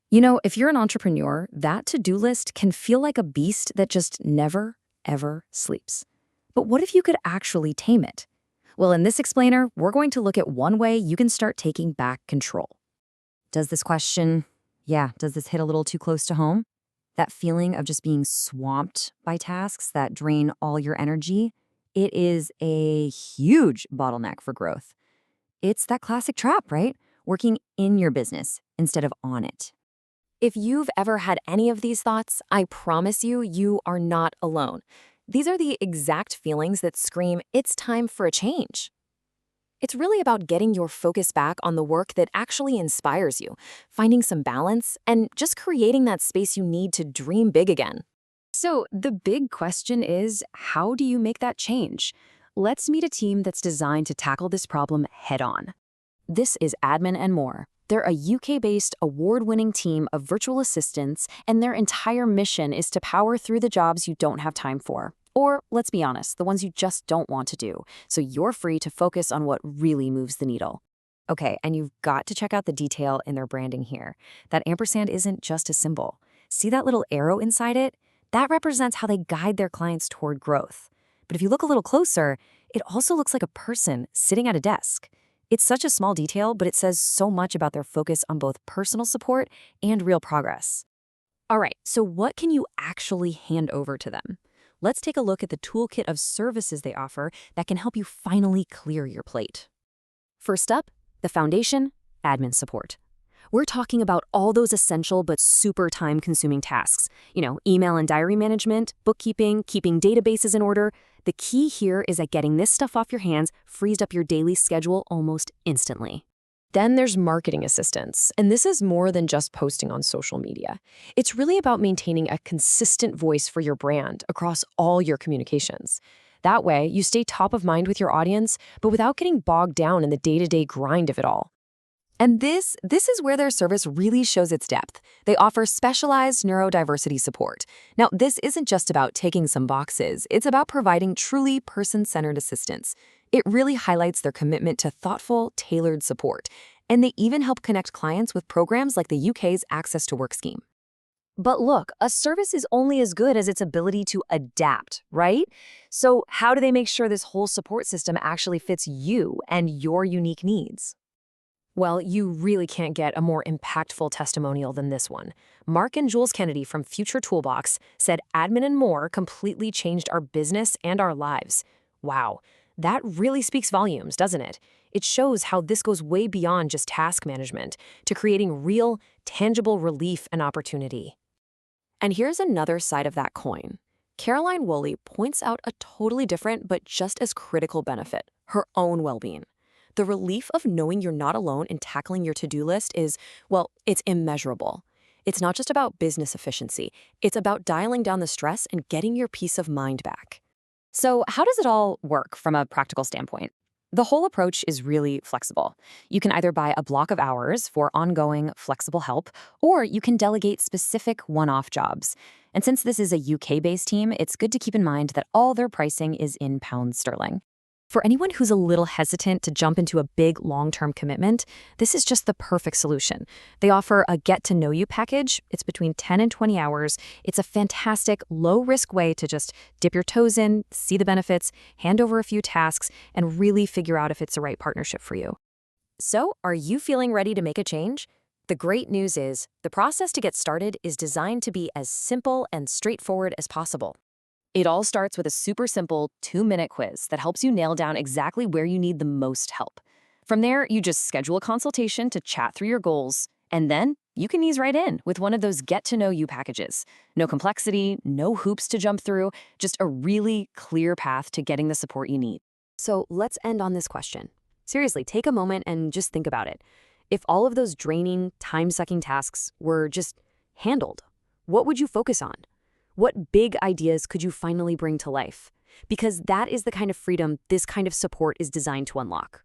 If you're an entrepreneur, that to-do list can feel like a beast that just never, ever sleeps. But what if you could actually tame it? Well, in this explainer, we're going to look at one way you can start taking back control. Does this hit a little too close to home? That feeling of just being swamped by tasks that drain all your energy? It is a huge bottleneck for growth. It's that classic trap, right? Working in your business instead of on it. If you've ever had any of these thoughts, I promise you, you are not alone. These are the exact feelings that scream, it's time for a change. It's really about getting your focus back on the work that actually inspires you, finding some balance, and just creating that space you need to dream big again. So the big question is, how do you make that change? Let's meet a team that's designed to tackle this problem head on. This is Admin and More. They're a UK-based, award-winning team of virtual assistants, and their entire mission is to power through the jobs you don't have time for. Or, let's be honest, the ones you just don't want to do, so you're free to focus on what really moves the needle. Okay, and you've got to check out the detail in their branding here. That ampersand isn't just a symbol. See that little arrow inside it? That represents how they guide their clients toward growth. But if you look a little closer, it also looks like a person sitting at a desk. It's such a small detail, but it says so much about their focus on both personal support and real progress. All right, so what can you actually hand over to them? Let's take a look at the toolkit of services they offer that can help you finally clear your plate. First up, the foundation, admin support. We're talking about all those essential but super time-consuming tasks. Email and diary management, bookkeeping, keeping databases in order. The key here is that getting this stuff off your hands frees up your daily schedule almost instantly. Then there's marketing assistance, and this is more than just posting on social media. It's really about maintaining a consistent voice for your brand across all your communications. That way, you stay top of mind with your audience, but without getting bogged down in the day-to-day grind of it all. And this is where their service really shows its depth. They offer specialized neurodiversity support. Now, this isn't just about ticking some boxes. It's about providing truly person-centered assistance. It really highlights their commitment to thoughtful, tailored support. And they even help connect clients with programs like the UK's Access to Work scheme. But look, a service is only as good as its ability to adapt, right? So how do they make sure this whole support system actually fits you and your unique needs? Well, you really can't get a more impactful testimonial than this one. Mark and Jules Kennedy from Future Toolbox said Admin and More completely changed our business and our lives. Wow, that really speaks volumes, doesn't it? It shows how this goes way beyond just task management to creating real, tangible relief and opportunity. And here's another side of that coin. Caroline Woolley points out a totally different but just as critical benefit, her own well-being. The relief of knowing you're not alone in tackling your to-do list is, well, it's immeasurable. It's not just about business efficiency. It's about dialing down the stress and getting your peace of mind back. So how does it all work from a practical standpoint? The whole approach is really flexible. You can either buy a block of hours for ongoing, flexible help, or you can delegate specific one-off jobs. And since this is a UK-based team, it's good to keep in mind that all their pricing is in pounds sterling. For anyone who's a little hesitant to jump into a big long-term commitment, this is just the perfect solution. They offer a get-to-know-you package. It's between 10 and 20 hours. It's a fantastic, low-risk way to just dip your toes in, see the benefits, hand over a few tasks, and really figure out if it's the right partnership for you. So, are you feeling ready to make a change? The great news is, the process to get started is designed to be as simple and straightforward as possible. It all starts with a super simple 2-minute quiz that helps you nail down exactly where you need the most help. From there, you just schedule a consultation to chat through your goals, and then you can ease right in with one of those get-to-know-you packages. No complexity, no hoops to jump through, just a really clear path to getting the support you need. So let's end on this question. Seriously, take a moment and just think about it. If all of those draining, time-sucking tasks were just handled, what would you focus on? What big ideas could you finally bring to life? Because that is the kind of freedom this kind of support is designed to unlock.